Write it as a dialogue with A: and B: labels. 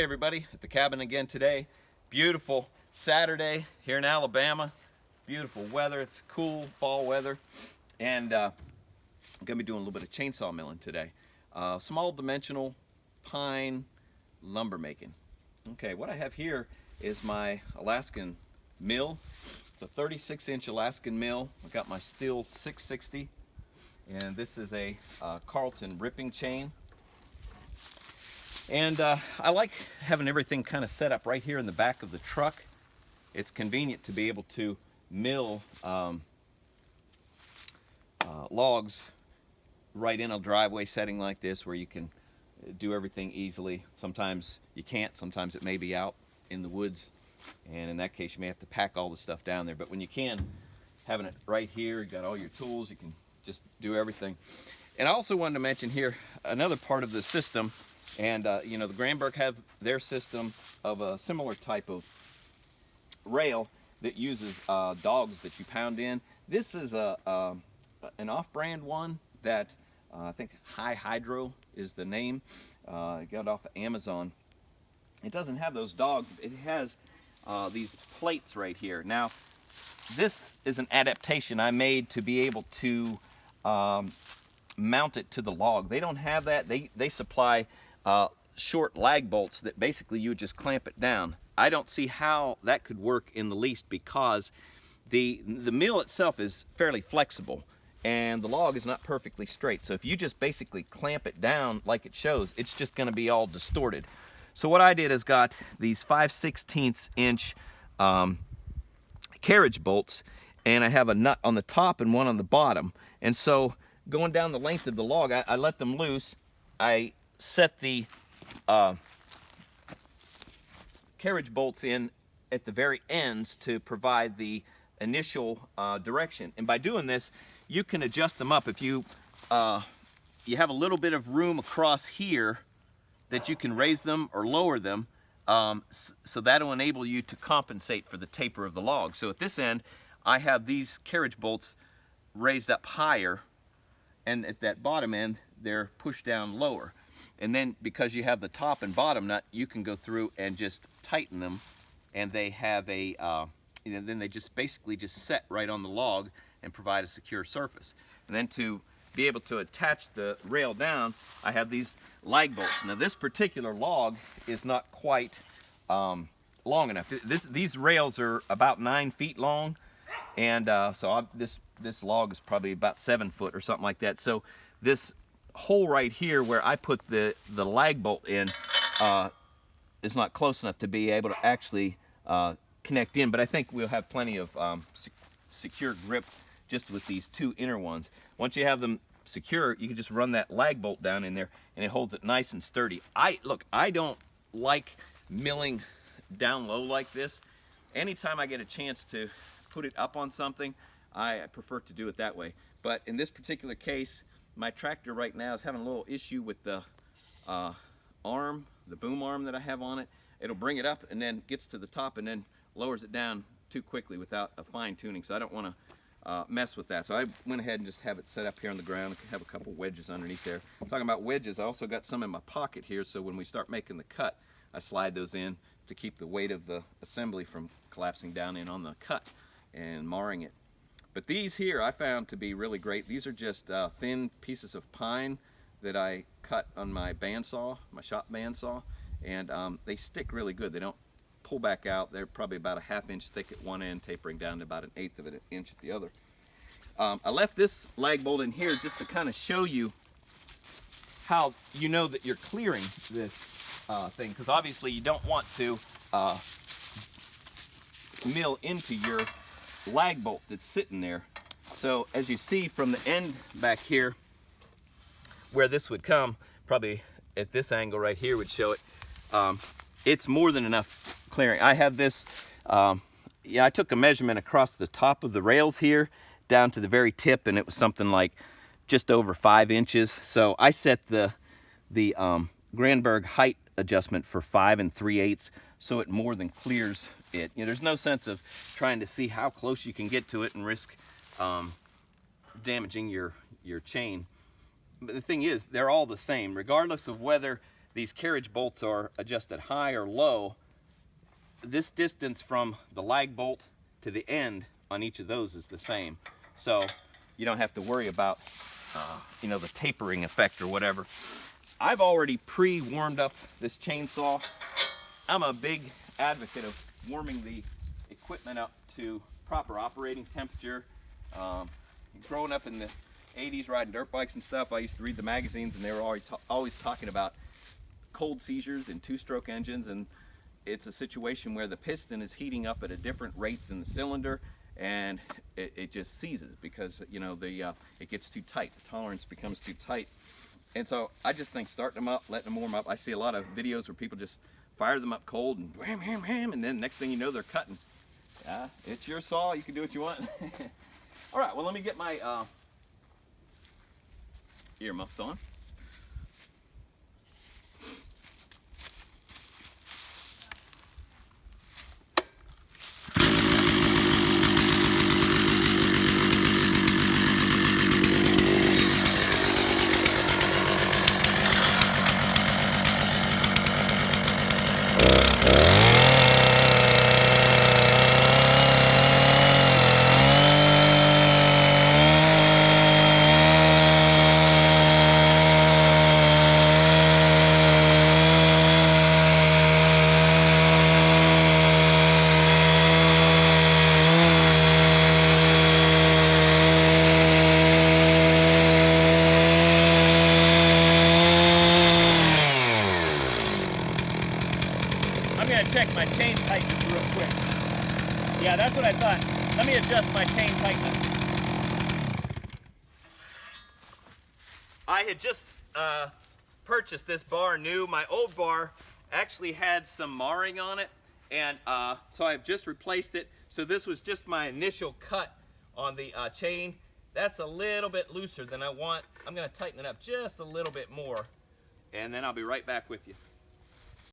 A: Hey everybody, at the cabin again today. Beautiful Saturday here in Alabama. Beautiful weather. It's cool fall weather. And I'm going to be doing a little bit of chainsaw milling today. Small dimensional pine lumber making. Okay, what I have here is my Alaskan mill. It's a 36-inch Alaskan mill. I got my steel 660. And this is a Carlton ripping chain. And I like having everything kind of set up right here in the back of the truck. It's convenient to be able to mill logs right in a driveway setting like this where you can do everything easily. Sometimes you can't, sometimes it may be out in the woods, and in that case you may have to pack all the stuff down there. But when you can, having it right here, you got all your tools, you can just do everything. And I also wanted to mention here another part of the system. And you know, the Granberg have their system of a similar type of rail that uses dogs that you pound in. This is an off-brand one that I think High Hydro is the name. I got it off of Amazon. It doesn't have those dogs. It has these plates right here. Now, this is an adaptation I made to be able to mount it to the log. They don't have that. They supply short lag bolts that basically you would just clamp it down. I don't see how that could work in the least, because the mill itself is fairly flexible and the log is not perfectly straight. So if you just basically clamp it down like it shows, it's just going to be all distorted. So what I did is got these 5/16 inch carriage bolts, and I have a nut on the top and one on the bottom. And so going down the length of the log, I let them loose. I set the carriage bolts in at the very ends to provide the initial direction. And by doing this, you can adjust them up. If you you have a little bit of room across here that you can raise them or lower them, so that'll enable you to compensate for the taper of the log. So at this end, I have these carriage bolts raised up higher, and at that bottom end, they're pushed down lower. And then because you have the top and bottom nut, you can go through and just tighten them, and they have a, then they just basically just set right on the log and provide a secure surface. And then to be able to attach the rail down, I have these lag bolts. Now this particular log is not quite long enough. These rails are about 9 feet long, and this log is probably about 7 foot or something like that. So this hole right here where I put the lag bolt in is not close enough to be able to actually connect in, but I think we'll have plenty of secure grip just with these two inner ones. Once you have them secure, you can just run that lag bolt down in there and it holds it nice and sturdy. I don't like milling down low like this. Anytime I get a chance to put it up on something, I prefer to do it that way. But in this particular case, my tractor right now is having a little issue with the arm, the boom arm that I have on it. It'll bring it up and then gets to the top and then lowers it down too quickly without a fine tuning. So I don't want to mess with that. So I went ahead and just have it set up here on the ground. I have a couple wedges underneath there. Talking about wedges, I also got some in my pocket here, so when we start making the cut, I slide those in to keep the weight of the assembly from collapsing down in on the cut and marring it. But these here I found to be really great. These are just thin pieces of pine that I cut on my bandsaw, my shop bandsaw, and they stick really good. They don't pull back out. They're probably about a 1/2 inch thick at one end, tapering down to about 1/8 of an inch at the other. I left this lag bolt in here just to kind of show you how you know that you're clearing this thing, because obviously you don't want to mill into your lag bolt that's sitting there. So as you see from the end back here where this would come, probably at this angle right here would show it, it's more than enough clearing. I have this, yeah, I took a measurement across the top of the rails here down to the very tip, and it was something like just over 5 inches. So I set the Granberg height adjustment for 5 3/8, so it more than clears it. You know, there's no sense of trying to see how close you can get to it and risk damaging your chain. But the thing is, they're all the same, regardless of whether these carriage bolts are adjusted high or low, this distance from the lag bolt to the end on each of those is the same. So you don't have to worry about you know, the tapering effect or whatever. I've already pre-warmed up this chainsaw. I'm a big advocate of warming the equipment up to proper operating temperature. Growing up in the 80s riding dirt bikes and stuff, I used to read the magazines and they were always talking about cold seizures in two-stroke engines, and it's a situation where the piston is heating up at a different rate than the cylinder, and it just seizes because, you know, it gets too tight. The tolerance becomes too tight. And so I just think starting them up, letting them warm up. I see a lot of videos where people just fire them up cold and wham, wham, wham, and then next thing you know, they're cutting. Yeah, it's your saw. You can do what you want. All right, well, let me get my earmuffs on. I'm going to check my chain tightness real quick. Yeah, that's what I thought. Let me adjust my chain tightness. I had just purchased this bar new. My old bar actually had some marring on it, and so I've just replaced it. So this was just my initial cut on the chain. That's a little bit looser than I want. I'm going to tighten it up just a little bit more, and then I'll be right back with you.